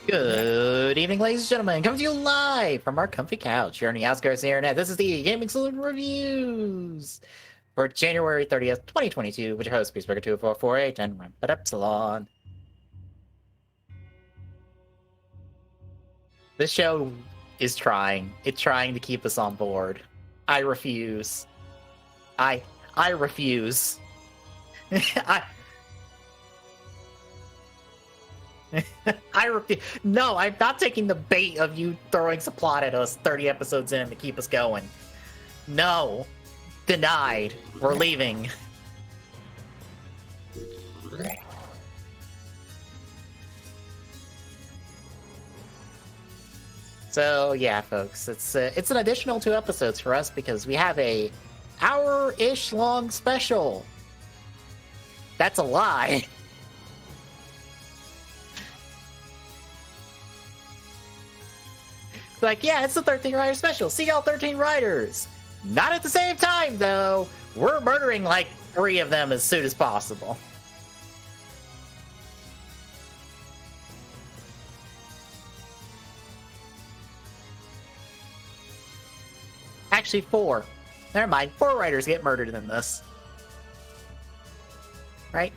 Good evening, ladies and gentlemen. Coming to you live from our comfy couch here on the outskirts of the internet. This is the Gaming Saloon Reviews for January 30th, 2022, with your host, Peacebreaker2448, and Rampant Epsilon. This show is trying. It's trying to keep us on board. I refuse. I refuse. I refuse. No, I'm not taking the bait of you throwing some plot at us 30 episodes in to keep us going. No. Denied. We're leaving. So yeah, folks, it's an additional 2 episodes for us because we have a hour-ish long special. That's a lie. Like, yeah, it's the 13 Rider special. See all 13 Riders. Not at the same time, though. We're murdering like 3 of them as soon as possible. Actually, 4. Never mind. 4 Riders get murdered in this. Right?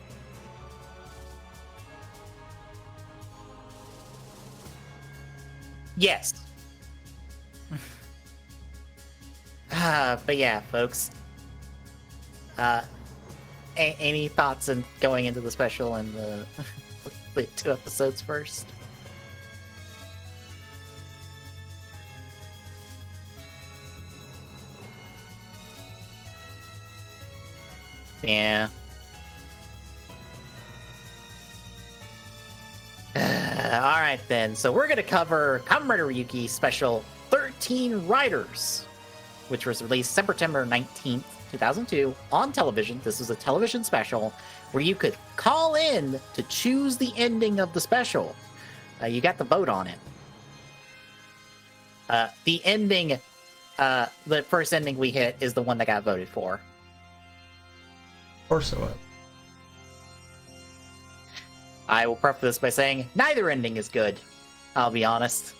Yes. But yeah, folks. Any thoughts on going into the special and the 2 episodes first? Yeah. Alright then, so we're gonna cover Kamen Rider Ryuki Special 13 Riders, which was released September 19th, 2002 on television. This was a television special where you could call in to choose the ending of the special. You got the vote on it. The ending, the first ending we hit is the one that got voted for. Of course it was. I will preface this by saying neither ending is good. I'll be honest.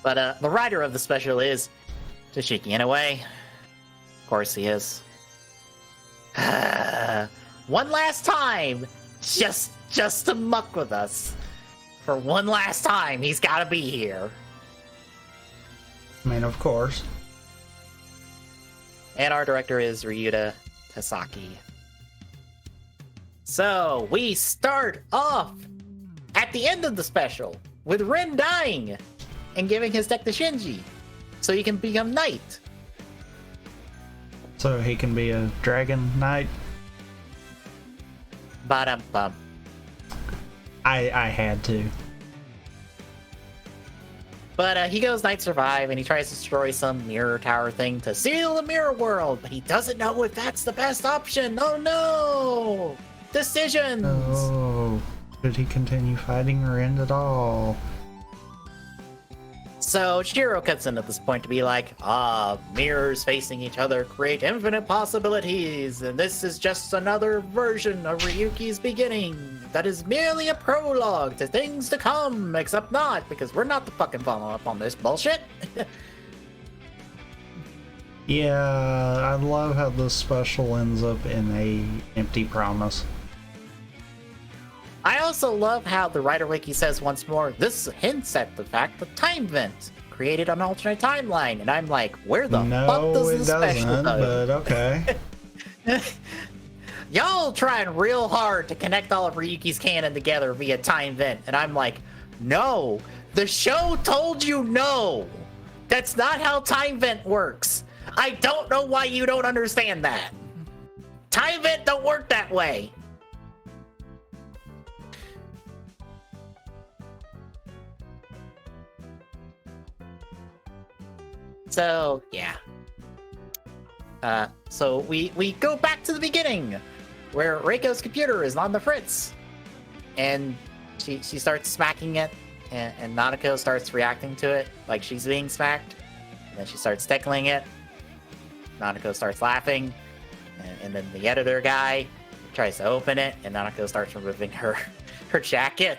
But the writer of the special is Toshiki Inoue. Of course he is. One last time, just to muck with us. For one last time, he's got to be here. I mean, of course. And our director is Ryuta Tasaki. So, we start off at the end of the special with Rin dying and giving his deck to Shinji so he can become knight. So he can be a dragon knight? Ba-dum-bum. I had to. But he goes Knight Survive, and he tries to destroy some mirror tower thing to seal the mirror world, but he doesn't know if that's the best option. Oh no! Decisions! Oh, should he continue fighting or end it all? So Shiro cuts in at this point to be like, mirrors facing each other create infinite possibilities, and this is just another version of Ryuki's beginning. That is merely a prologue to things to come, except not, because we're not the fucking follow up on this bullshit. Yeah, I love how this special ends up in a empty promise. I also love how the writer wiki says once more, this hints at the fact that Time Vent created an alternate timeline, and I'm like, where the fuck does this special go? But okay. Y'all trying real hard to connect all of Ryuki's canon together via Time Vent, and I'm like, no, the show told you no. That's not how Time Vent works. I don't know why you don't understand that. Time Vent don't work that way. So, yeah. So we go back to the beginning, where Reiko's computer is on the fritz. And she starts smacking it, and Nanako starts reacting to it like she's being smacked. And then she starts tickling it. Nanako starts laughing. And then the editor guy tries to open it, and Nanako starts removing her jacket.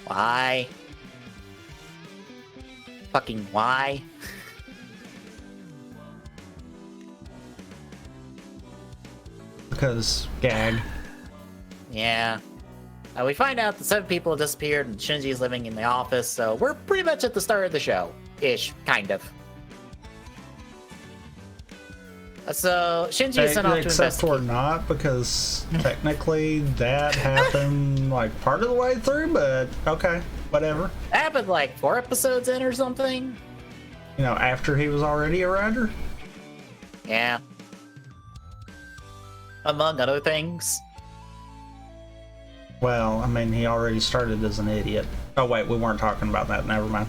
Why? Fucking why? Because gag. Yeah. We find out the 7 people have disappeared and Shinji's living in the office, so we're pretty much at the start of the show. Ish, kind of. So Shinji is sent off to Except for investigate. not, because technically that happened like part of the way through, but okay, whatever. That happened like 4 episodes in or something. You know, after he was already a writer? Yeah. Among other things. Well, I mean, he already started as an idiot. Oh, wait, we weren't talking about that. Never mind.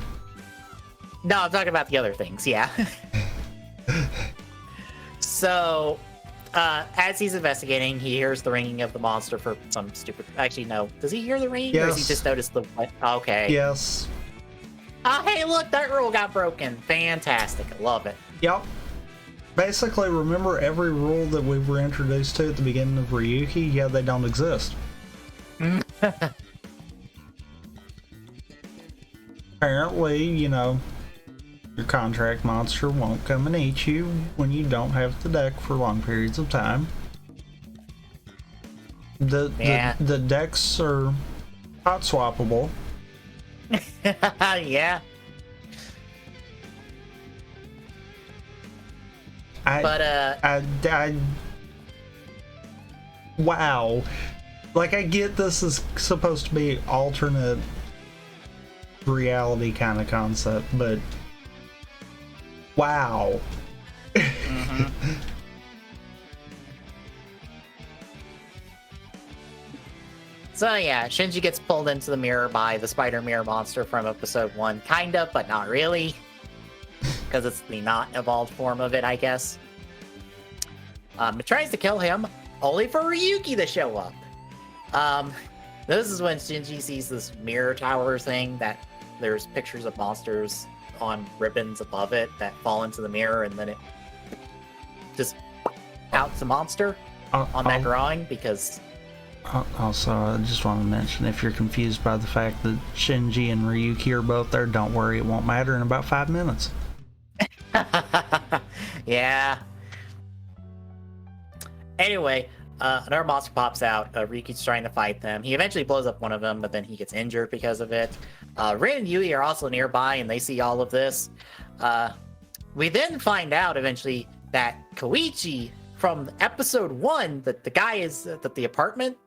No, I'm talking about the other things, yeah. So, as he's investigating, he hears the ringing of the monster for some stupid... Actually, no. Does he hear the ringing? Or does he Yes. just notice the... Okay. Yes. Oh, hey, look, that rule got broken. Fantastic. I love it. Yep. Basically, remember every rule that we were introduced to at the beginning of Ryuki? Yeah, they don't exist. Apparently, you know, your contract monster won't come and eat you when you don't have the deck for long periods of time. The decks are hot swappable. Yeah. Wow. Like, I get this is supposed to be alternate reality kind of concept, but wow. Mm-hmm. So yeah, Shinji gets pulled into the mirror by the spider mirror monster from episode 1, kind of, but not really. Because it's the not evolved form of it, I guess. It tries to kill him, only for Ryuki to show up. This is when Shinji sees this mirror tower thing that there's pictures of monsters on ribbons above it that fall into the mirror, and then it just outs the monster on that drawing, because... Also, I just want to mention, if you're confused by the fact that Shinji and Ryuki are both there, don't worry, it won't matter in about 5 minutes. Yeah. Anyway, another monster pops out. Ryuki's trying to fight them. He eventually blows up one of them, but then he gets injured because of it. Rin and Yui are also nearby, and they see all of this. We then find out eventually that Koichi from episode 1, that the guy is that the apartment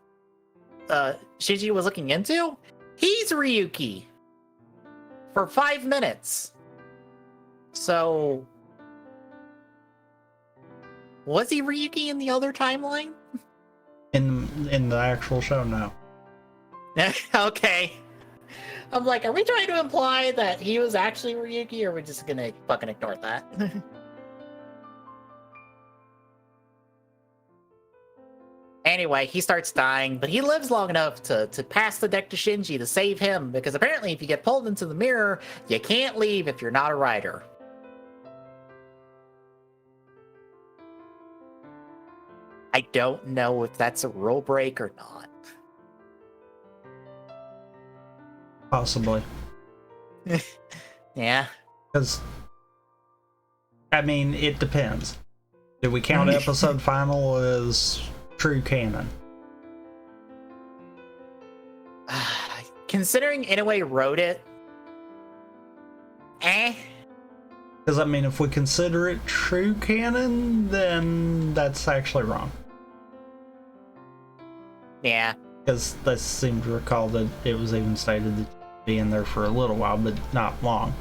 Shinji was looking into, he's Ryuki for 5 minutes. So, was he Ryuki in the other timeline? In the actual show, no. Okay. I'm like, are we trying to imply that he was actually Ryuki, or are we just gonna fucking ignore that? Anyway, he starts dying, but he lives long enough to pass the deck to Shinji to save him, because apparently if you get pulled into the mirror, you can't leave if you're not a writer. I don't know if that's a rule break or not. Possibly. Yeah. Because, I mean, it depends. Do we count episode final as true canon? Considering Inoue wrote it, Because, I mean, if we consider it true canon, then that's actually wrong. Yeah. Because I seem to recall that it was even stated that it'd be in there for a little while, but not long.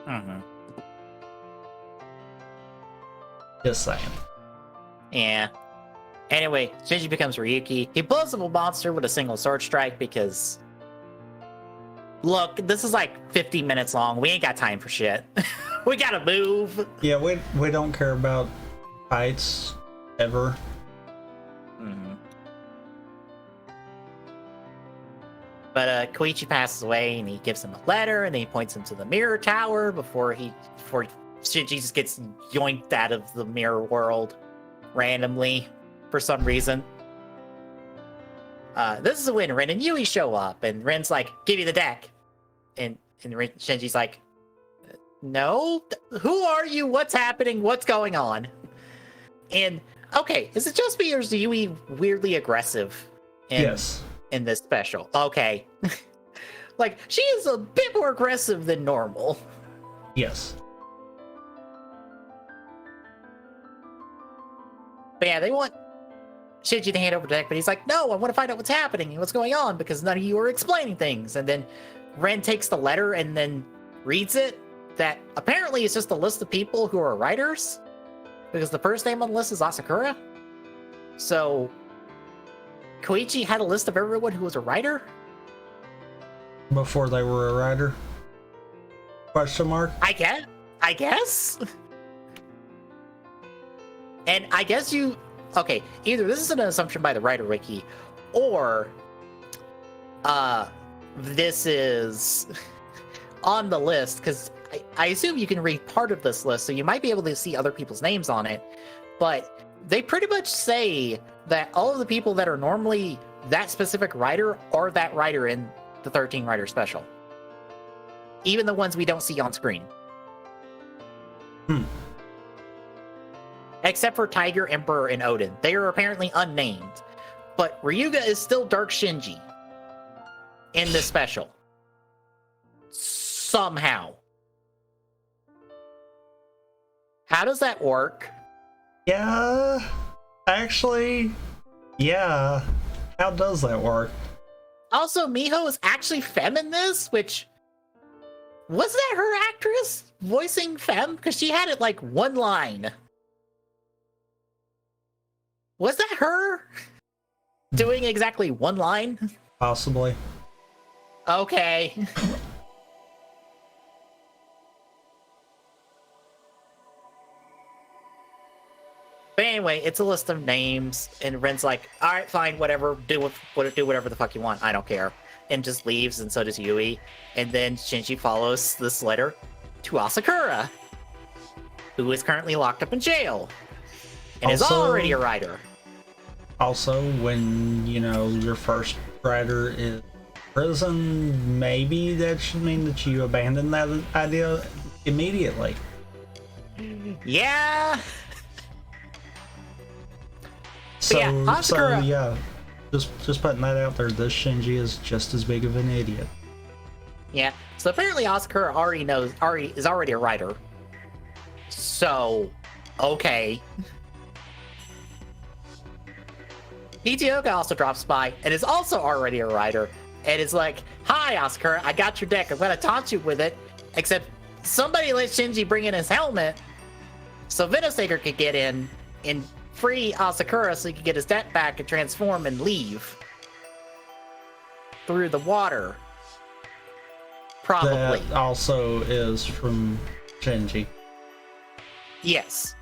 Mm-hmm. Just saying. Yeah. Anyway, Shinji becomes Ryuki. He blows up a monster with a single sword strike because... Look, this is like 50 minutes long. We ain't got time for shit. We gotta move. Yeah, we don't care about fights ever. Mm-hmm. But Koichi passes away, and he gives him a letter, and then he points him to the mirror tower before he before Shinji just gets yoinked out of the mirror world randomly for some reason. This is when Ren and Yui show up, and Ren's like, "Give me the deck," and Shinji's like, "No, who are you? What's happening? What's going on?" And okay, is it just me, or is Yui weirdly aggressive? Yes. In this special, okay, like she is a bit more aggressive than normal. Yes. But yeah, they want Shinji to hand over the deck, but he's like, "No, I want to find out what's happening and what's going on because none of you are explaining things." And then Ren takes the letter and then reads it. That apparently is just a list of people who are writers, because the first name on the list is Asakura. So Koichi had a list of everyone who was a writer Before they were a writer? Question mark? I guess. And I guess okay, either this is an assumption by the writer wiki, or this is on the list, because I assume you can read part of this list, so you might be able to see other people's names on it. But they pretty much say that all of the people that are normally that specific writer are that writer in the 13 writer special. Even the ones we don't see on screen. Except for Tiger, Emperor, and Odin. They are apparently unnamed. But Ryuga is still Dark Shinji in this special. Somehow. How does that work? Yeah. Actually, yeah. How does that work? Also, Miho is actually Femme in this, which... Was that her actress voicing Femme? Because she had it like one line. Was that her doing exactly one line? Possibly. Okay. But anyway, it's a list of names, and Ren's like, "All right, fine, whatever. Do whatever the fuck you want. I don't care," and just leaves. And so does Yui. And then Shinji follows this letter to Asakura, who is currently locked up in jail and is already a writer. Also, when, your first writer is prison, maybe that should mean that you abandon that idea immediately. Yeah. So Asakura, yeah, just putting that out there. This Shinji is just as big of an idiot. Yeah. So apparently Asakura is already a writer. So, okay. Hidioka also drops by and is also already a writer, and is like, "Hi, Asakura, I got your deck. I'm gonna taunt you with it. Except somebody let Shinji bring in his helmet so Venosaker could get in and free Asakura so he could get his deck back and transform and leave through the water." Probably. That also is from Shinji. Yes.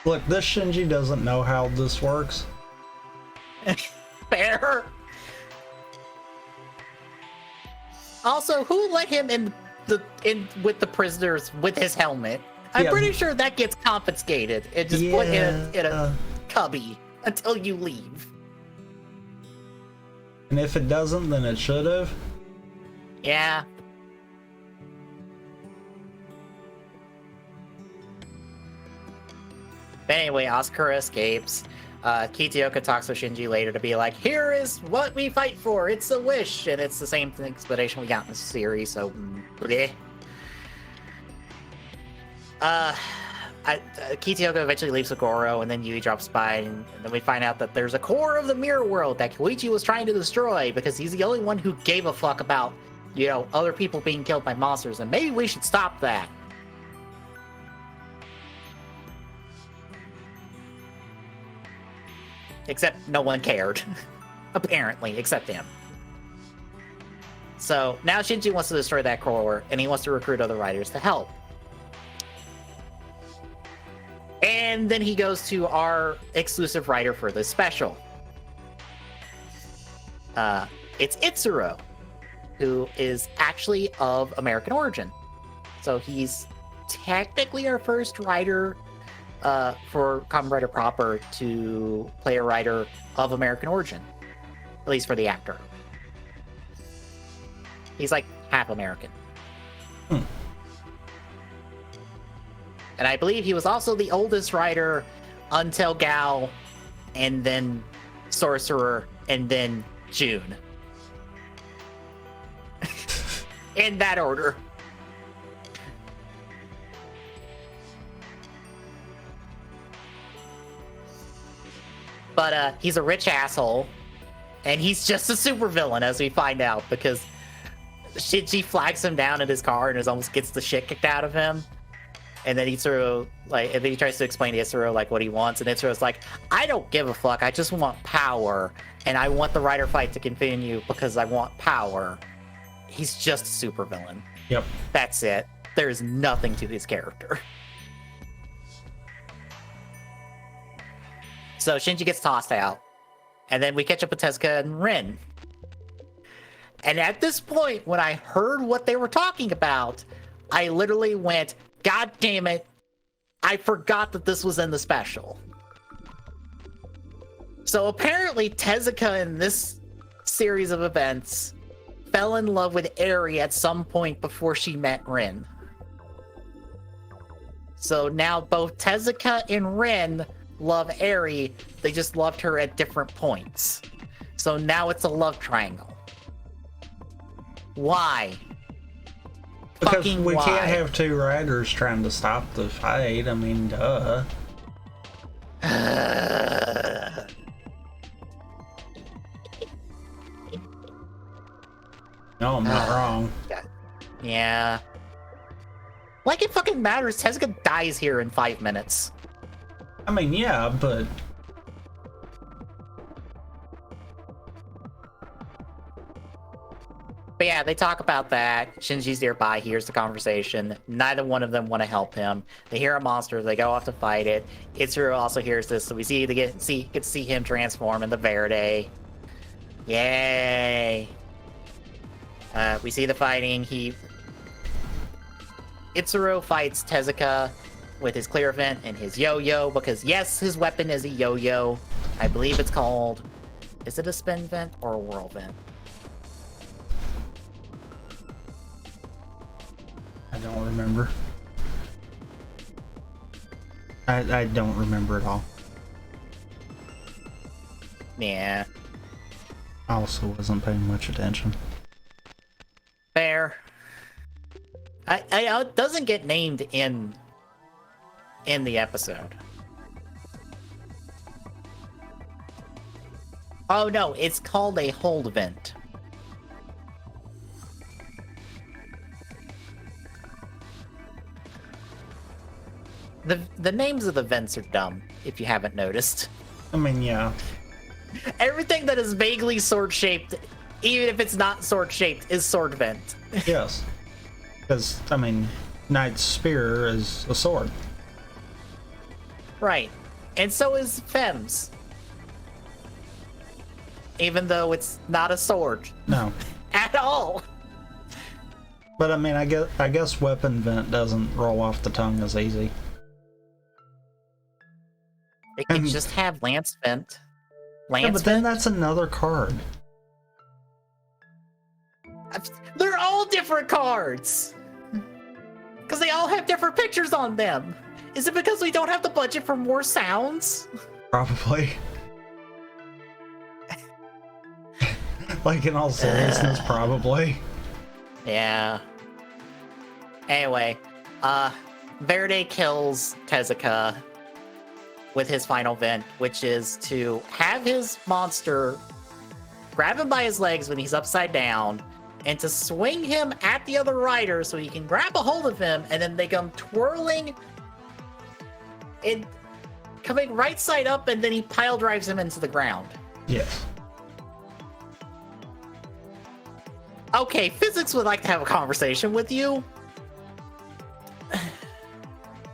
Look, this Shinji doesn't know how this works. Fair. Also, who let him in with the prisoners with his helmet? I'm pretty sure that gets confiscated and just put in a cubby until you leave. And if it doesn't, then it should have. Yeah. But anyway, Asakura escapes. Kitaoka talks with Shinji later to be like, "Here is what we fight for. It's a wish." And it's the same explanation we got in the series, so bleh. Kitaoka eventually leaves with Goro, and then Yui drops by, and then we find out that there's a core of the mirror world that Koichi was trying to destroy because he's the only one who gave a fuck about, other people being killed by monsters, and maybe we should stop that. Except no one cared. Apparently, except him. So now Shinji wants to destroy that core, and he wants to recruit other writers to help. And then he goes to our exclusive writer for this special. It's Itsuro, who is actually of American origin. So he's technically our first writer for Kamen Rider proper to play a writer of American origin, at least for the actor. He's like half American. And I believe he was also the oldest writer until Gao, and then Sorcerer, and then June. In that order. But he's a rich asshole, and he's just a supervillain, as we find out, because Shinji flags him down in his car and almost gets the shit kicked out of him. And then Itsuro, and then he tries to explain to Itsuro, what he wants, and Itsuro's like, I don't give a fuck, I just want power, and I want the Rider fight to continue because I want power. He's just a supervillain. Yep. That's it. There's nothing to his character. So Shinji gets tossed out, and then we catch up with Tezuka and Rin. And at this point, when I heard what they were talking about, I literally went, God damn it, I forgot that this was in the special. So apparently Tezuka in this series of events fell in love with Eri at some point before she met Rin. So now both Tezuka and Rin love Eri, they just loved her at different points. So now it's a love triangle. Why? Because Fucking we why? can't have two riders trying to stop the fight. I mean, duh. No, I'm not wrong. Yeah. Like it fucking matters. Tezuka dies here in 5 minutes. I mean, yeah, but... But yeah, they talk about that. Shinji's nearby, hears the conversation. Neither one of them want to help him. They hear a monster, they go off to fight it. Itsuro also hears this, so we get to see him transform into Verde. Yay! We see the fighting. Itsuro fights Tezuka with his clear vent and his yo-yo, because yes, his weapon is a yo-yo. I believe it's called... Is it a spin vent or a whirl vent? I don't remember. I don't remember at all. Yeah. I also wasn't paying much attention. Fair. It doesn't get named in the episode. Oh no, it's called a hold event. The names of the vents are dumb, if you haven't noticed. I mean, yeah. Everything that is vaguely sword-shaped, even if it's not sword-shaped, is sword vent. Yes. Because, I mean, Knight's Spear is a sword. Right. And so is Fem's. Even though it's not a sword. No. At all. But, I mean, I guess weapon vent doesn't roll off the tongue as easy. It could just have Lance Vent. Yeah, but then that's another card. They're all different cards! Because they all have different pictures on them. Is it because we don't have the budget for more sounds? Probably. Like, in all seriousness, probably. Yeah. Anyway, Verde kills Tezuka with his final vent, which is to have his monster grab him by his legs when he's upside down, and to swing him at the other rider so he can grab a hold of him, and then they come twirling and coming right side up, and then he pile drives him into the ground. Yes. Okay, physics would like to have a conversation with you.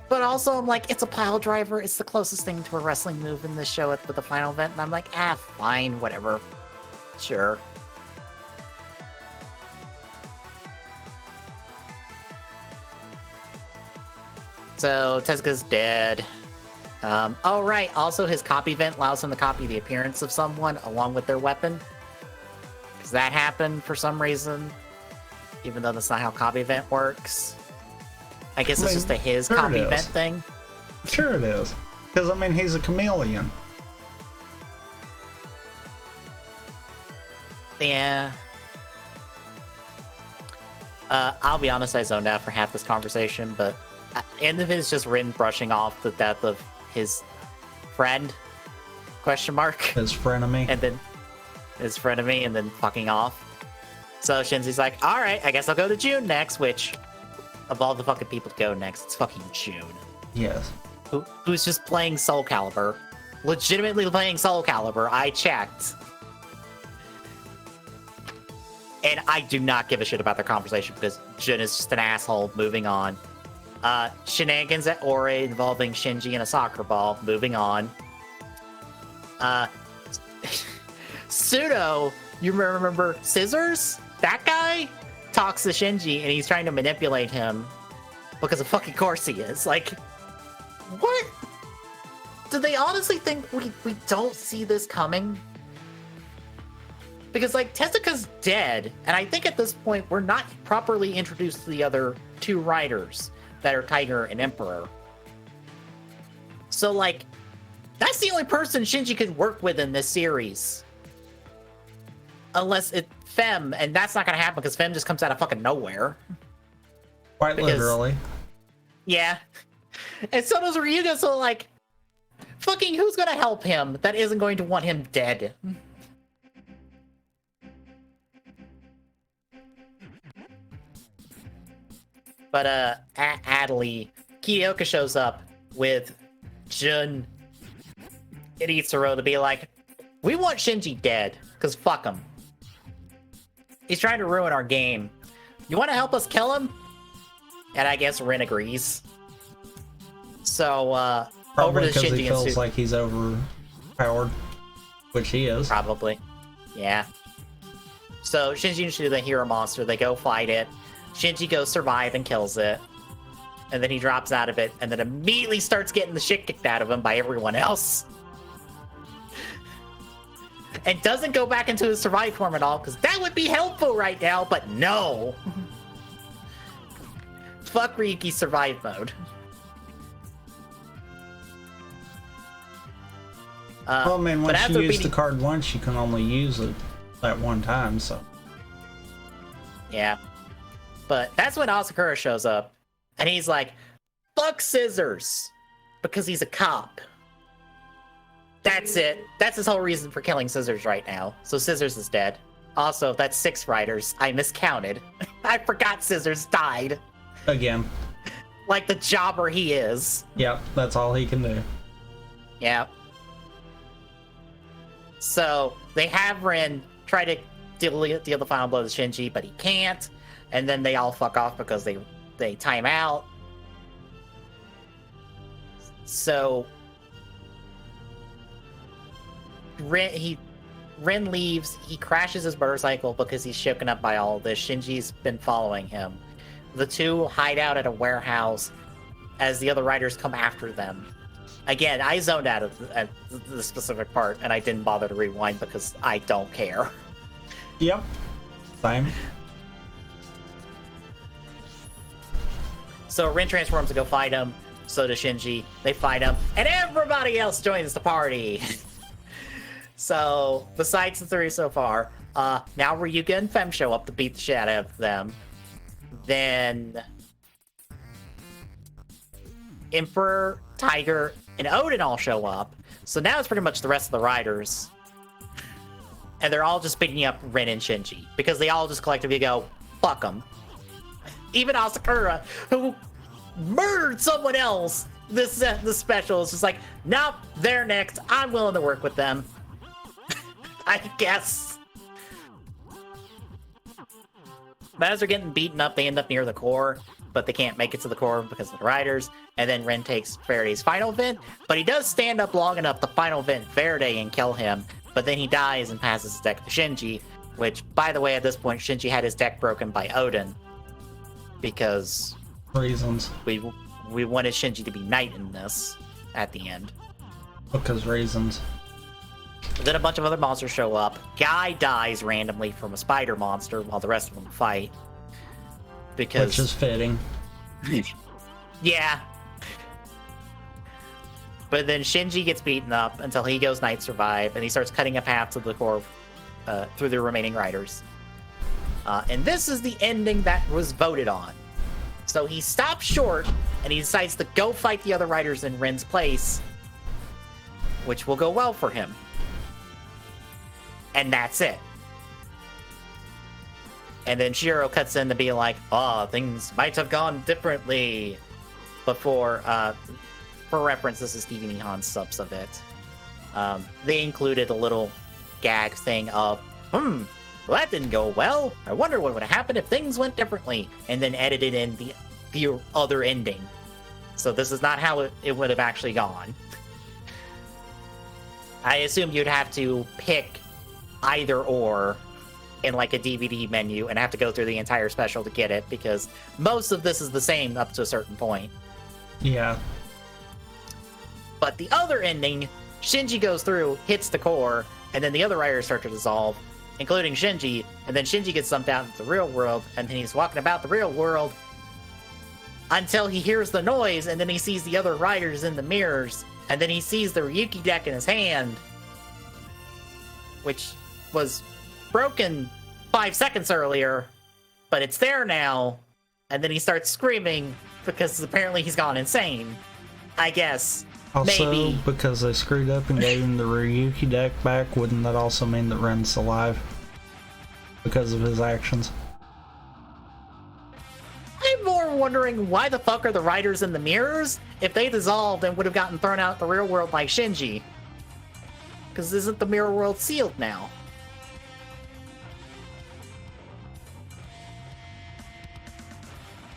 But also, I'm like, it's a pile driver. It's the closest thing to a wrestling move in this show with the final event. And I'm like, fine, whatever. Sure. So Tezuka's dead. Oh, right. Also, his copy vent allows him to copy the appearance of someone along with their weapon. Does that happen for some reason? Even though that's not how copy vent works. I guess it's just a his copy vent thing. Sure it is. Because, I mean, he's a chameleon. Yeah. I'll be honest, I zoned out for half this conversation, but the end of it is just Rin brushing off the death of his friend, question mark. His frenemy. And then his frenemy, and then fucking off. So Shinji's like, alright, I guess I'll go to June next, which, of all the fucking people to go next, it's fucking June. Yes. Who's just playing Soul Calibur. Legitimately playing Soul Calibur, I checked. And I do not give a shit about their conversation because Jun is just an asshole. Moving on. Shenanigans at Ore involving Shinji and a soccer ball. Moving on. Pseudo, you remember Scissors? That guy talks to Shinji and he's trying to manipulate him because of fucking course he is. Like, what? Do they honestly think we don't see this coming? Because, like, Tezuka's dead, and I think at this point we're not properly introduced to the other two riders that are Tiger and Emperor. So, like, that's the only person Shinji could work with in this series. Unless it's Fem, and that's not gonna happen because Fem just comes out of fucking nowhere. Quite literally. Yeah. And so does Ryuga, so, like, fucking who's gonna help him that isn't going to want him dead? But, Adley, Kiyoka shows up with Jun and Itsuro to be like, we want Shinji dead, because fuck him. He's trying to ruin our game. You want to help us kill him? And I guess Rin agrees. So, Probably over to because Shinji he and feels like he's overpowered, which he is. Probably. Yeah. So, Shinji and Suda hear a monster, they go fight it. Shinji goes survive and kills it. And then he drops out of it, and then immediately starts getting the shit kicked out of him by everyone else. And doesn't go back into his survive form at all, because that would be helpful right now, but no. Fuck Ryuki's survive mode. Well, I mean, once you use the card once, you can only use it that one time, so. Yeah. But that's when Asakura shows up, and he's like, fuck Scissors, because he's a cop. That's it. That's his whole reason for killing Scissors right now. So Scissors is dead. Also, that's 6 riders. I miscounted. I forgot Scissors died. Again. Like the jobber he is. Yep, that's all he can do. Yeah. So, they have Rin try to deal the final blow to Shinji, but he can't. And then they all fuck off because they time out. So Rin leaves. He crashes his motorcycle because he's shaken up by all of this. Shinji's been following him. The two hide out at a warehouse as the other riders come after them. Again, I zoned out of the specific part, and I didn't bother to rewind because I don't care. Yep. Same. So Rin transforms to go fight him. So does Shinji. They fight him. And everybody else joins the party. So, besides the 3 so far, now Ryuga and Fem show up to beat the shit out of them. Then Emperor, Tiger, and Odin all show up. So now it's pretty much the rest of the riders. And they're all just beating up Rin and Shinji. Because they all just collectively go, fuck them. Even Asakura, who murdered someone else this special, is just like, nope, they're next. I'm willing to work with them. I guess. But as they're getting beaten up, they end up near the core, but they can't make it to the core because of the riders. And then Rin takes Faraday's final vent, but he does stand up long enough to final vent Faraday and kill him. But then he dies and passes his deck to Shinji, which, by the way, at this point, Shinji had his deck broken by Odin. Because reasons. We we wanted Shinji to be knight in this at the end. Because reasons. Then a bunch of other monsters show up. Guy dies randomly from a spider monster while the rest of them fight. Because... Which is fitting. Yeah. But then Shinji gets beaten up until he goes Knight Survive, and he starts cutting a path to the core through the remaining riders. And this is the ending that was voted on. So he stops short, and he decides to go fight the other riders in Ren's place, which will go well for him. And that's it. And then Shiro cuts in to be like, oh, things might have gone differently. Before, for reference, this is Stevie Nihan's subs of it. They included a little gag thing of, well, that didn't go well. I wonder what would have happened if things went differently. And then edited in the other ending. So this is not how it would have actually gone. I assume you'd have to pick either or in like a DVD menu and have to go through the entire special to get it, because most of this is the same up to a certain point. Yeah. But the other ending, Shinji goes through, hits the core, and then the other riders start to dissolve, including Shinji, and then Shinji gets dumped out into the real world, and then he's walking about the real world until he hears the noise, and then he sees the other riders in the mirrors, and then he sees the Ryuki deck in his hand, which was broken 5 seconds earlier, but it's there now, and then he starts screaming because apparently he's gone insane. I guess. Also, maybe. Because they screwed up and gave him the Ryuki deck back, wouldn't that also mean that Ren's alive? Because of his actions? I'm more wondering why the fuck are the riders in the mirrors if they dissolved and would have gotten thrown out the real world like Shinji? Because isn't the mirror world sealed now?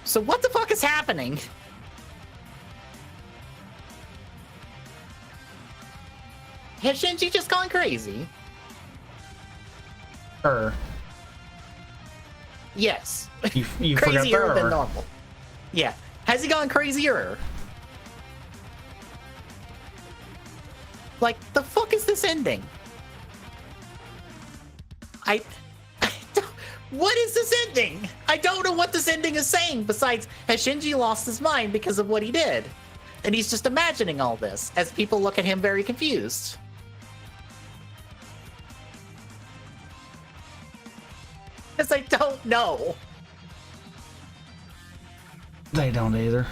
So what the fuck is happening? Has Shinji just gone crazy? Yes. You forgot Crazier than the normal. Yeah. Has he gone crazier? Like, the fuck is this ending? What is this ending? I don't know what this ending is saying besides, has Shinji lost his mind because of what he did? And he's just imagining all this as people look at him very confused. Because I don't know. They don't either.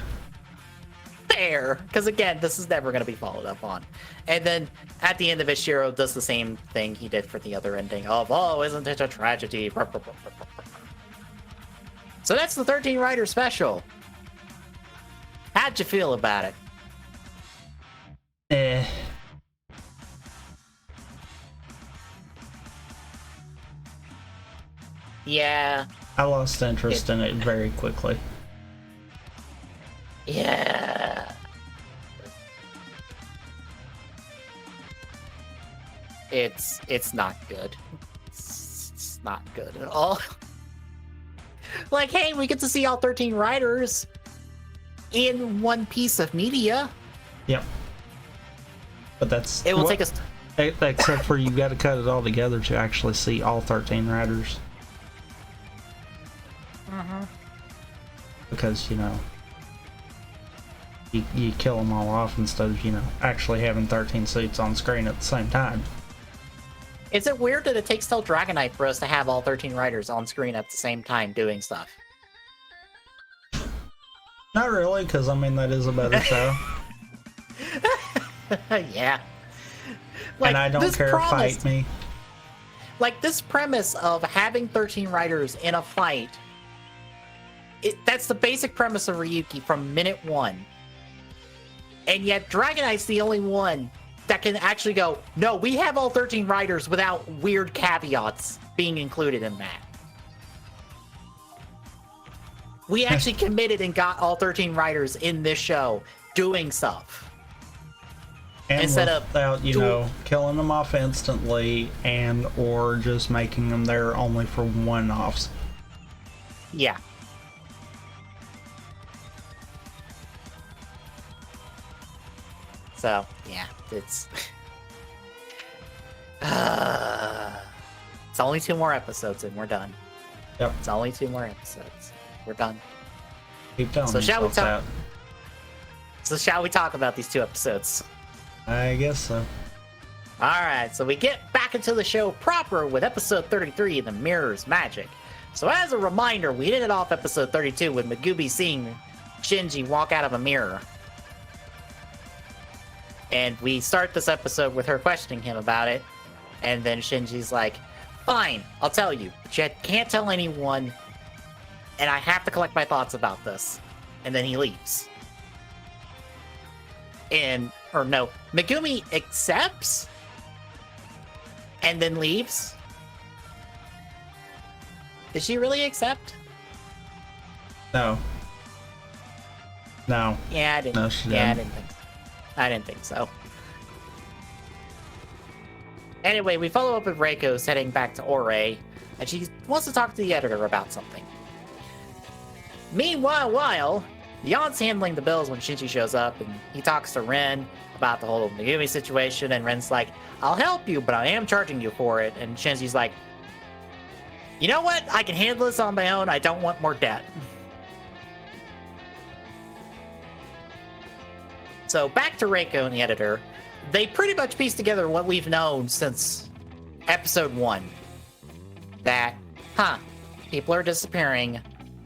Fair. Because again, this is never going to be followed up on. And then at the end of it, Shiro does the same thing he did for the other ending of, oh, isn't it a tragedy? So that's the 13 Rider special. How'd you feel about it? Yeah. I lost interest in it very quickly. Yeah. It's not good. It's not good at all. Like, hey, we get to see all 13 riders in one piece of media. Yep. But that's... It will take us... Except for you got to cut it all together to actually see all 13 riders. Mm-hmm. Because, you know, you kill them all off instead of, you know, actually having 13 suits on screen at the same time. Is it weird that it takes till Dragonite for us to have all 13 riders on screen at the same time doing stuff? Not really, because, I mean, that is a better show. Yeah. Like, and I don't care, fight me. Like, this premise of having 13 riders in a fight, that's the basic premise of Ryuki from minute one. And yet Dragonite's the only one that can actually go, no, we have all 13 riders without weird caveats being included in that. We actually committed and got all 13 riders in this show doing stuff. And instead without, you know, killing them off instantly and or just making them there only for one-offs. Yeah. So, yeah, it's... it's only 2 more episodes and we're done. Yep. It's only 2 more episodes. We're done. Keep telling So shall we yourself talk? So shall we talk about these 2 episodes? that. I guess so. Alright, so we get back into the show proper with episode 33, The Mirror's Magic. So as a reminder, we ended off episode 32 with Megumi seeing Shinji walk out of a mirror. And we start this episode with her questioning him about it. And then Shinji's like, fine, I'll tell you, but you can't tell anyone, and I have to collect my thoughts about this. And then he leaves. Or no, Megumi accepts and then leaves. Did she really accept? No. No. Yeah, I didn't. No, she yeah, didn't. I didn't think so. Anyway, we follow up with Reiko's heading back to Ore, and she wants to talk to the editor about something. Meanwhile, Yon's handling the bills when Shinji shows up, and he talks to Ren about the whole Megumi situation, and Ren's like, I'll help you, but I am charging you for it. And Shinji's like, you know what? I can handle this on my own. I don't want more debt. So back to Reiko and the editor. They pretty much piece together what we've known since episode 1. That, people are disappearing.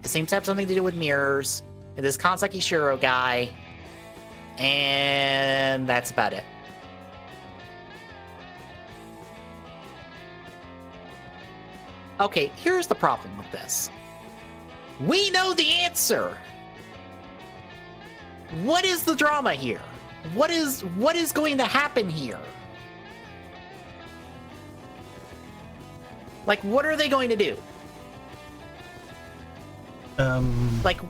It seems to have something to do with mirrors. And this Kansaki Shiro guy. And that's about it. Okay, here's the problem with this. We know the answer. What is the drama here? What is going to happen here? Like, what are they going to do? Like,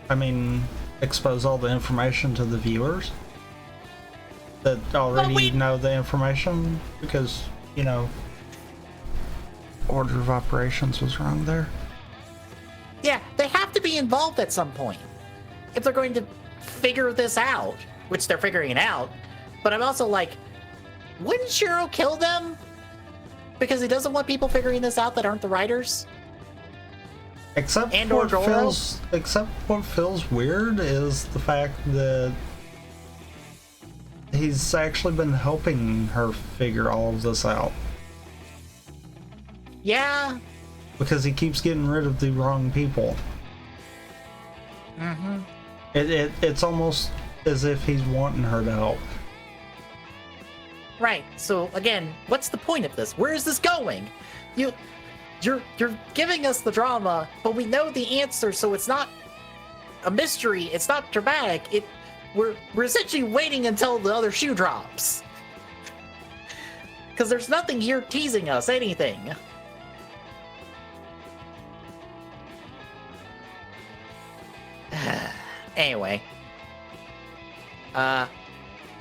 I mean, expose all the information to the viewers that already know the information because, you know, order of operations was wrong there. Yeah, they have to be involved at some point if they're going to figure this out, which they're figuring it out. But I'm also like, wouldn't Shiro kill them? Because he doesn't want people figuring this out that aren't the writers? Except And what or Goro? feels weird is the fact that he's actually been helping her figure all of this out. Yeah. Because he keeps getting rid of the wrong people. Mm-hmm. It's almost as if he's wanting her to help. Right. So again, what's the point of this? Where is this going? You're giving us the drama, but we know the answer, so it's not a mystery. It's not dramatic. We're essentially waiting until the other shoe drops. Because there's nothing here teasing us anything. Anyway,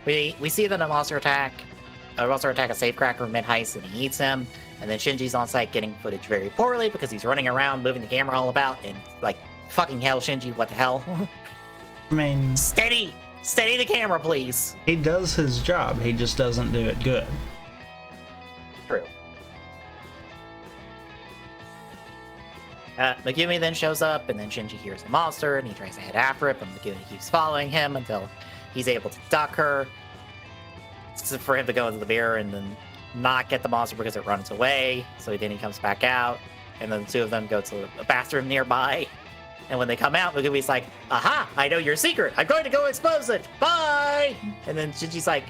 we see that a monster attack a safecracker mid-heist and he eats him, and then Shinji's on site getting footage very poorly because he's running around moving the camera all about, and like, fucking hell, Shinji, what the hell? I mean, steady the camera, please. He does his job, he just doesn't do it good. True. Megumi then shows up, and then Shinji hears a monster, and he tries to head after it, but Megumi keeps following him until he's able to duck her. For him to go into the mirror and then not get the monster because it runs away. So then he comes back out, and then the two of them go to a bathroom nearby. And when they come out, Megumi's like, aha, I know your secret. I'm going to go expose it. Bye! And then Shinji's like,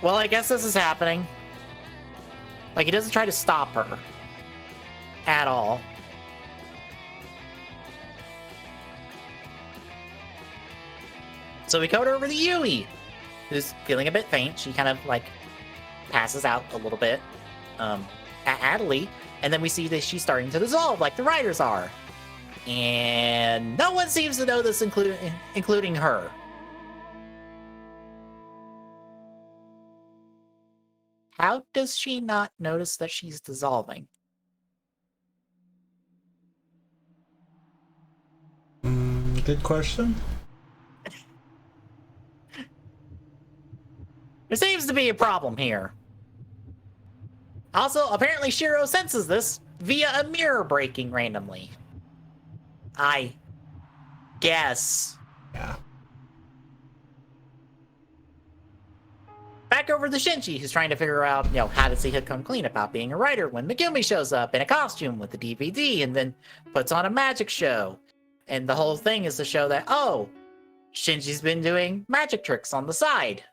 well, I guess this is happening. Like, he doesn't try to stop her at all. So we go over to Yui, who's feeling a bit faint. She kind of, like, passes out a little bit at and then we see that she's starting to dissolve, like the writers are. And no one seems to know this, including her. How does she not notice that she's dissolving? Good question. There seems to be a problem here. Also, apparently Shiro senses this via a mirror breaking randomly. I guess. Yeah. Back over to Shinji, who's trying to figure out, how does he come clean about being a writer when Megumi shows up in a costume with a DVD and then puts on a magic show. And the whole thing is to show that, oh, Shinji's been doing magic tricks on the side.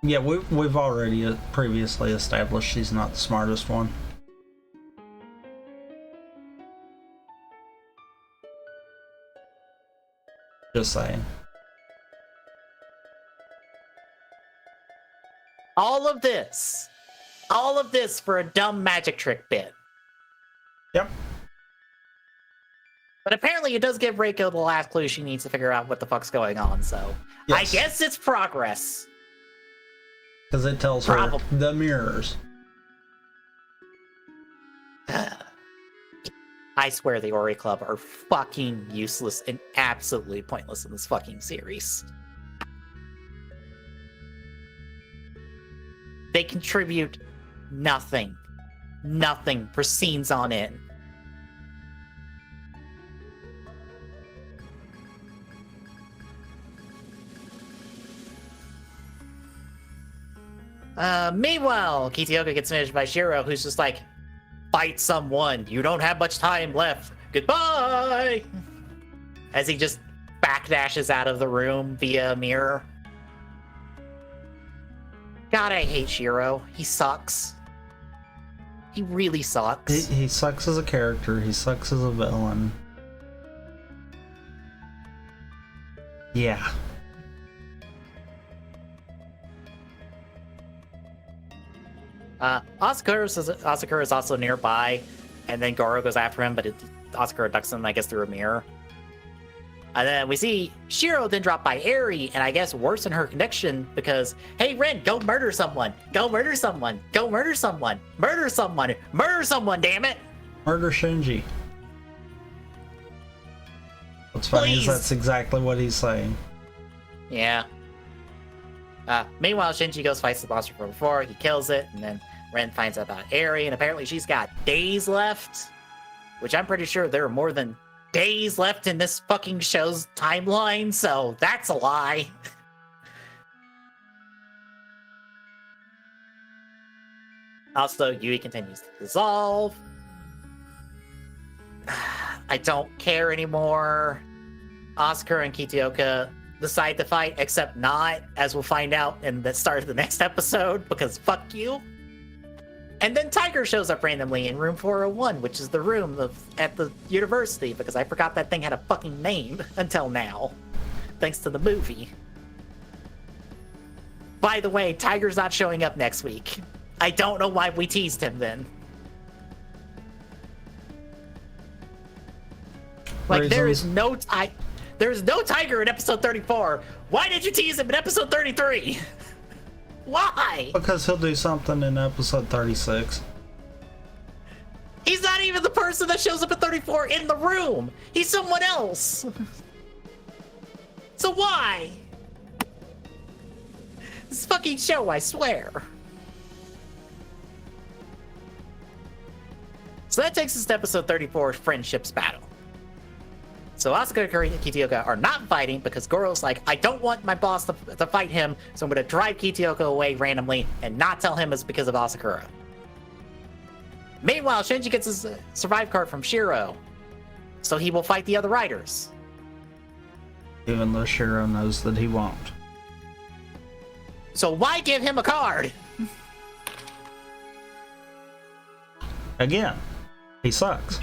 Yeah, we've already previously established she's not the smartest one. Just saying. All of this for a dumb magic trick bit. Yep. But apparently it does give Reiko the last clue she needs to figure out what the fuck's going on, so Yes. I guess it's progress. Because it tells her the mirrors. I swear the Ori Club are fucking useless and absolutely pointless in this fucking series. They contribute nothing. Nothing for scenes on end. Meanwhile, Kitaoka gets finished by Shiro, who's just like, fight someone. You don't have much time left. Goodbye! As he just backdashes out of the room via a mirror. God, I hate Shiro. He sucks. He really sucks. He sucks as a character. He sucks as a villain. Yeah. Asakura is also nearby, and then Goro goes after him, but Asakura ducks him, I guess, through a mirror. And then we see Shiro then drop by Eri, and I guess worsen her connection because, hey, Ren, go murder someone. Go murder someone. Go murder someone. Murder someone. Murder someone, damn it. Murder Shinji. What's funny is that's exactly what he's saying. Yeah. Meanwhile, Shinji goes fights the monster from before. He kills it, and then Ren finds out about Eri, and apparently she's got days left, which I'm pretty sure there are more than days left in this fucking show's timeline, so that's a lie. Also, Yui continues to dissolve. I don't care anymore. Oscar and Kitaoka decide to fight, except not, as we'll find out in the start of the next episode, because fuck you. And then Tiger shows up randomly in room 401, which is the room at the university, because I forgot that thing had a fucking name until now, thanks to the movie. By the way, Tiger's not showing up next week. I don't know why we teased him then. Like, there is no Tiger in episode 34. Why did you tease him in episode 33? Why? Because he'll do something in episode 36. He's not even the person that shows up at 34 in the room. He's someone else. So why? This fucking show, I swear. So that takes us to episode 34, Friendships Battle. So Asuka and Kitaoka are not fighting because Goro's like, I don't want my boss to fight him, so I'm going to drive Kitaoka away randomly and not tell him it's because of Asakura. Meanwhile, Shinji gets his survive card from Shiro, so he will fight the other riders. Even though Shiro knows that he won't. So why give him a card? Again, he sucks.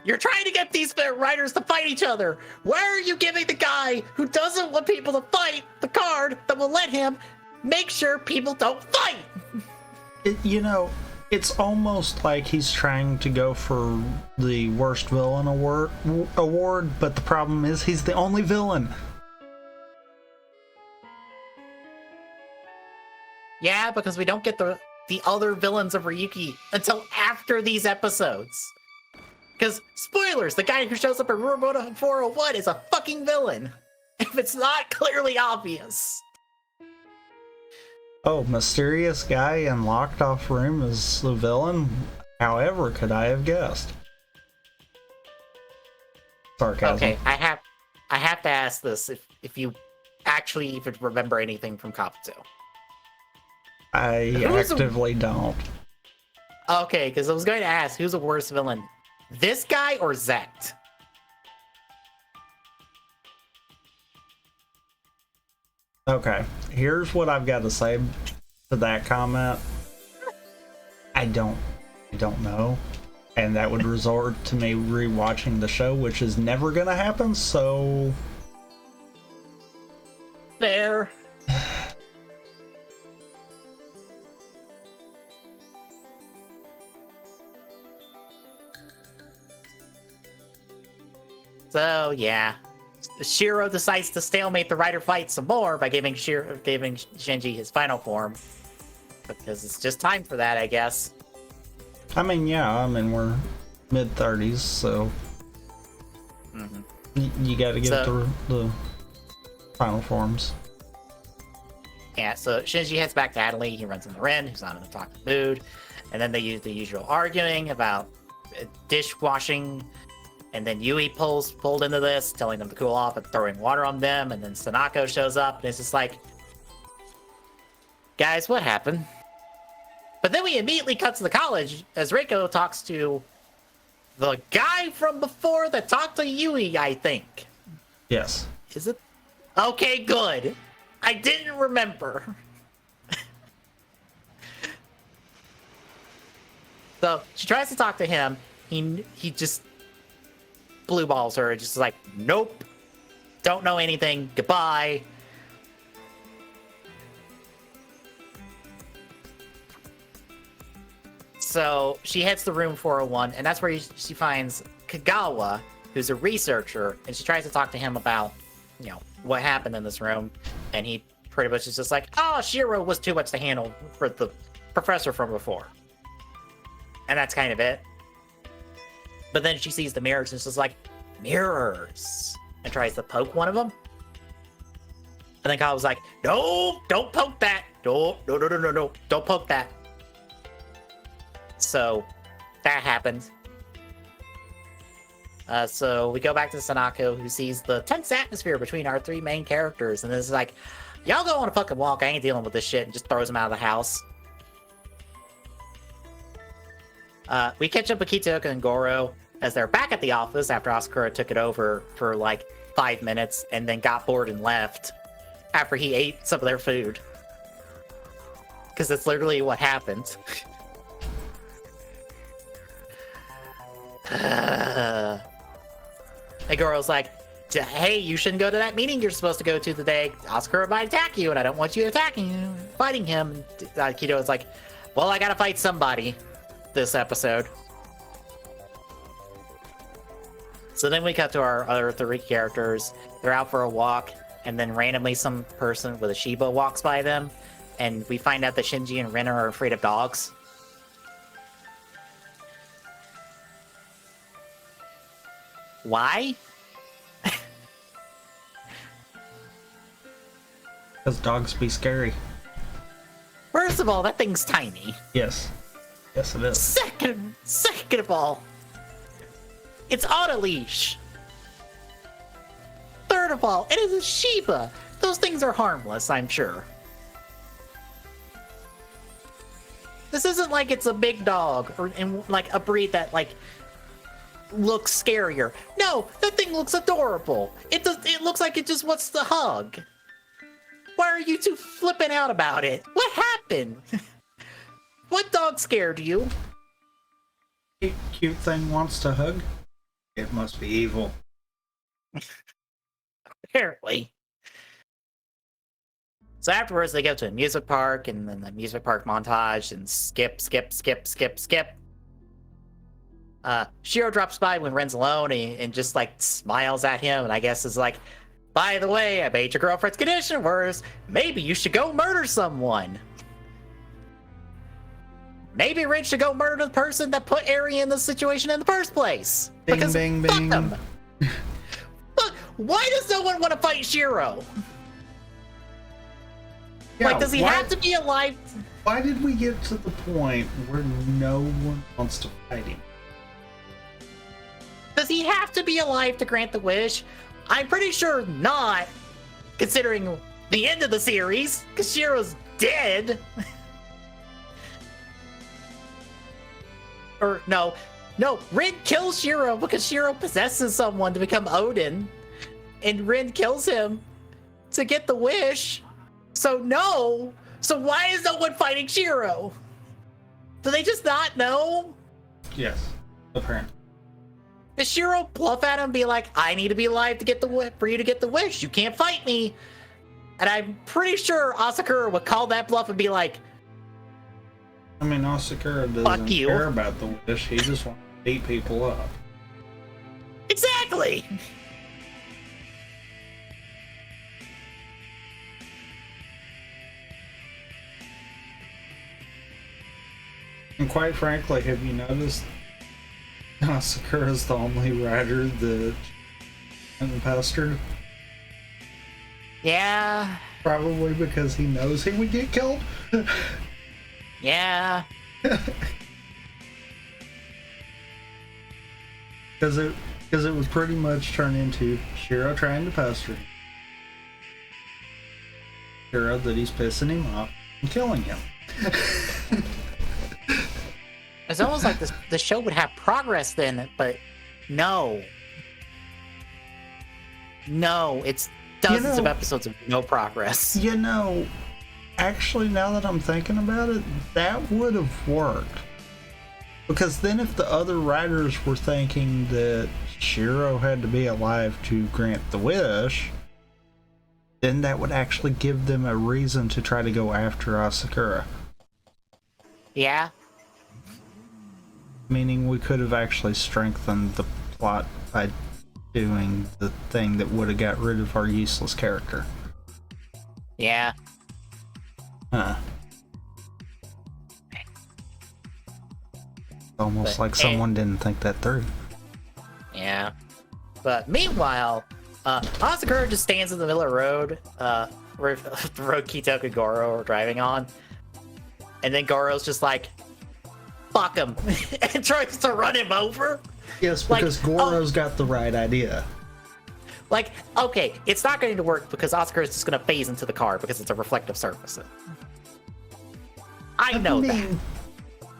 You're trying to get these riders to fight each other. Why are you giving the guy who doesn't want people to fight the card that will let him make sure people don't fight? It's almost like he's trying to go for the worst villain award, but the problem is he's the only villain. Yeah, because we don't get the the other villains of Ryuki until after these episodes. Because, spoilers, the guy who shows up in Room 401 is a fucking villain. If it's not clearly obvious. Oh, mysterious guy in locked off room is the villain? However could I have guessed? Sarcasm. Okay, I have to ask this if you actually even remember anything from Kabuto. I actively don't. Okay, because I was going to ask, who's the worst villain? This guy or Zect? Okay, here's what I've got to say to that comment. I don't know. And that would resort to me rewatching the show, which is never gonna happen, so... Fair. So, yeah. Shiro decides to stalemate the Rider fight some more by giving Shinji his final form. Because it's just time for that, I guess. I mean, yeah, we're mid-30s, so... You gotta get the final forms. Yeah, so Shinji heads back to Adley. He runs into Ren, who's not in a talking mood. And then they use the usual arguing about dishwashing. And then Yui pulled into this, telling them to cool off and throwing water on them. And then Sanako shows up, and it's just like, guys, what happened? But then we immediately cut to the college as Reiko talks to the guy from before that talked to Yui, I think. Yes. Is it? Okay, good. I didn't remember. So she tries to talk to him. He just blue balls her, just like, nope, don't know anything, goodbye. So she heads to room 401, and that's where she finds Kagawa, who's a researcher, and she tries to talk to him about, what happened in this room, and he pretty much is just like, oh, Shiro was too much to handle for the professor from before. And that's kind of it. But then she sees the mirrors and it's just like, mirrors, and tries to poke one of them. And then Kyle was like, no, don't poke that. No, don't poke that. So that happened. So we go back to Sanako, who sees the tense atmosphere between our three main characters, and is like, y'all go on a fucking walk, I ain't dealing with this shit, and just throws him out of the house. We catch up with Kitoka and Goro as they're back at the office after Asakura took it over for like 5 minutes and then got bored and left after he ate some of their food. Because that's literally what happened. And Goro's like, hey, you shouldn't go to that meeting you're supposed to go to today. Asakura might attack you, and I don't want you attacking you, fighting him. And Kito's like, well, I gotta fight somebody this episode. So then we cut to our other three characters. They're out for a walk, and then randomly some person with a Shiba walks by them, and we find out that Shinji and Ren are afraid of dogs. Why? Because dogs be scary. First of all, that thing's tiny. Yes. Yes, it is. Second of all, it's on a leash. Third of all, it is a Shiba. Those things are harmless, I'm sure. This isn't like it's a big dog or like a breed that looks scarier. No, that thing looks adorable. It looks like it just wants to hug. Why are you two flipping out about it? What happened? What dog scared you? Cute thing wants to hug? It must be evil. Apparently. So afterwards, they go to a music park, and then the music park montage, and skip. Shiro drops by when Ren's alone, and just smiles at him, and I guess is like, by the way, I made your girlfriend's condition worse. Maybe you should go murder someone. maybe Rin should go murder the person that put Eri in this situation in the first place. Bing, Because bing, fuck bing. them. Look, why does no one want to fight Shiro? Yeah, Like, does he have to be alive? Why did we get to the point where no one wants to fight him? Does he have to be alive to grant the wish? I'm pretty sure not, considering the end of the series, because Shiro's dead. Or no, Rin kills Shiro because Shiro possesses someone to become Odin, and Rin kills him to get the wish. So no. So why is no one fighting Shiro? Do they just not know? Yes, apparently. Does Shiro bluff at him and be like, I need to be alive to get for you to get the wish. You can't fight me. And I'm pretty sure Asakura would call that bluff and be like, I mean, Asakura doesn't care about the wish. He just wants to beat people up. exactly. And quite frankly, have you noticed Asakura's the only rider that isn't pestered? Yeah. Probably because he knows he would get killed. Yeah. Because it would pretty much turn into Shiro trying to pester him. Shiro that he's pissing him off and killing him. It's almost like the show would have progress then, but no. No, it's dozens of episodes of no progress. You know, actually, now that I'm thinking about it, that would have worked. Because then if the other writers were thinking that Shiro had to be alive to grant the wish, then that would actually give them a reason to try to go after Asakura. Yeah. Meaning we could have actually strengthened the plot by doing the thing that would have got rid of our useless character. Yeah. Huh. Almost like someone didn't think that through. Yeah. But meanwhile, Asakura just stands in the middle of the road, where the road Kitoku and Goro are driving on. And then Goro's just like, fuck him, and tries to run him over. Yes, because Goro's got the right idea. Like, okay, it's not going to work because Asakura's just going to phase into the car because it's a reflective surface. I know that.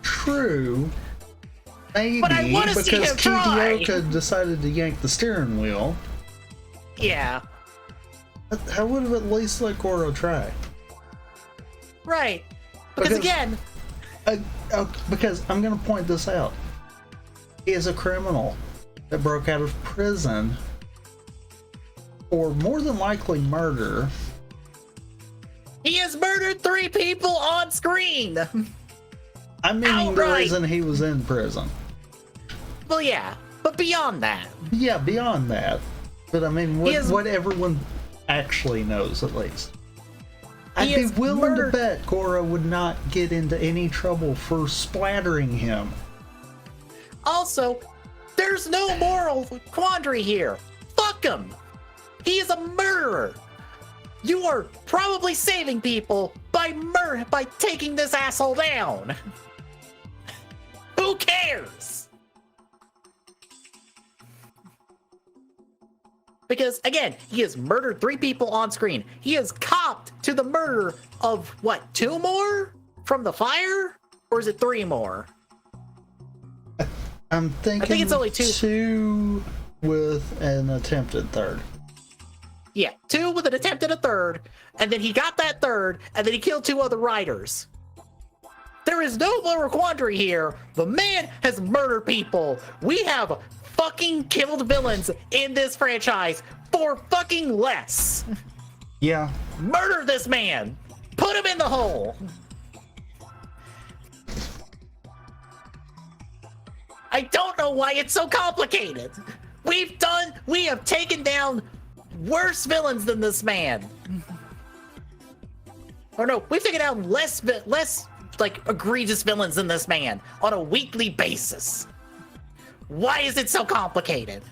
True. Maybe, but I want to see him try. Kitaoka decided to yank the steering wheel. Yeah. I would have at least let Goro try. Right. Because again... because I'm going to point this out. He is a criminal that broke out of prison for more than likely murder. He has murdered 3 people on screen! I mean, the reason he was in prison. Well, yeah, but beyond that. Yeah, beyond that. But I mean, what everyone actually knows, at least. I'd be willing to bet Goro would not get into any trouble for splattering him. Also, there's no moral quandary here. Fuck him! He is a murderer! You are probably saving people by taking this asshole down! Who cares? Because, again, he has murdered 3 people on screen. He has copped to the murder of, what, 2 more? From the fire? Or is it 3 more? I think it's only 2. 2 with an attempted 3rd. Yeah, 2 with an attempt at a 3rd, and then he got that 3rd, and then he killed 2 other riders. There is no moral quandary here. The man has murdered people. We have fucking killed villains in this franchise for fucking less. Yeah. Murder this man. Put him in the hole. I don't know why it's so complicated. We have taken down worse villains than this man. Or no, we've taken down less like egregious villains in this man on a weekly basis. Why is it so complicated?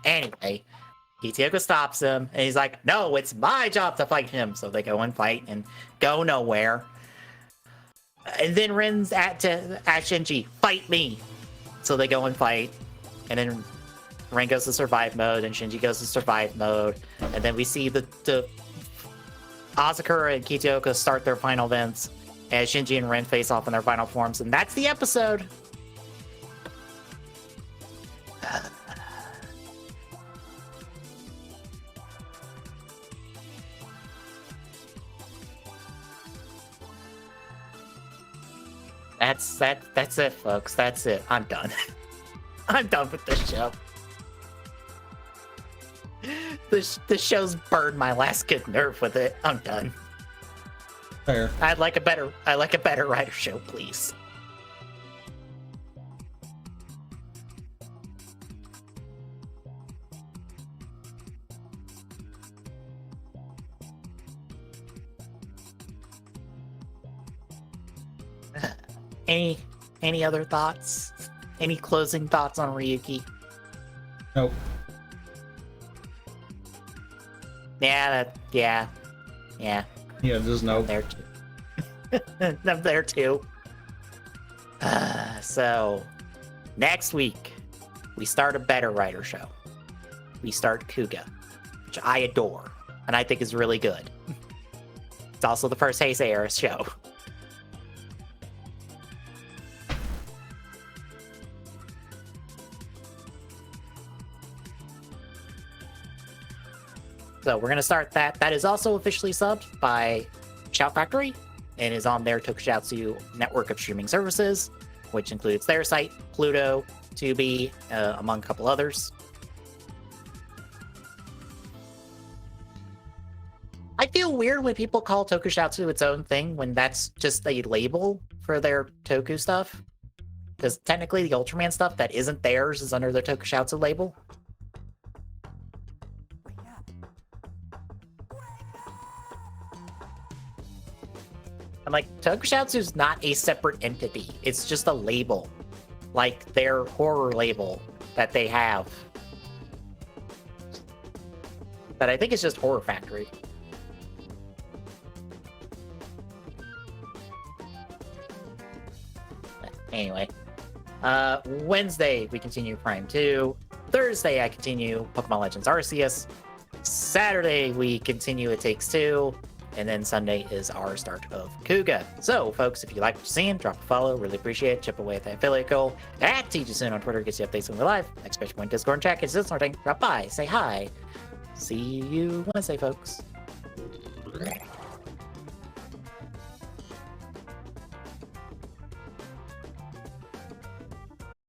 Anyway, Kitayuka stops him, and he's like, no, it's my job to fight him. So they go and fight and go nowhere. And then Ren's at Shinji, fight me. So they go and fight. And then Ren goes to survive mode, and Shinji goes to survive mode. And then we see the Asakura and Kitayuka start their final events as Shinji and Ren face off in their final forms. And that's the episode. That's it, folks. That's it. I'm done. I'm done with this show. The show's burned my last good nerve with it. I'm done. Fair. I'd like a better writer show, please. Any other thoughts? Any closing thoughts on Ryuki? Nope. Yeah. Yeah, just no. I'm there too. I'm there too. So, next week, we start a better writer show. We start Kuga, which I adore, and I think is really good. It's also the first Heisei era show. So we're going to start that. That is also officially subbed by Shout Factory and is on their Tokusatsu network of streaming services, which includes their site, Pluto, Tubi, among a couple others. I feel weird when people call Tokusatsu its own thing when that's just a label for their Toku stuff. Because technically the Ultraman stuff that isn't theirs is under their Tokusatsu label. I'm like, Tokusatsu's not a separate entity. It's just a label. Like their horror label that they have. But I think it's just Horror Factory. Anyway. Wednesday, we continue Prime 2. Thursday, I continue Pokemon Legends Arceus. Saturday, we continue It Takes Two. And then Sunday is our start of Kuga. So, folks, if you like what you're seeing, drop a follow. Really appreciate it. Chip away at the affiliate goal. At TGSoon on Twitter gets you updates when we're live. Next Point Discord and chat gets this sort of thing. Drop by, say hi. See you Wednesday, folks.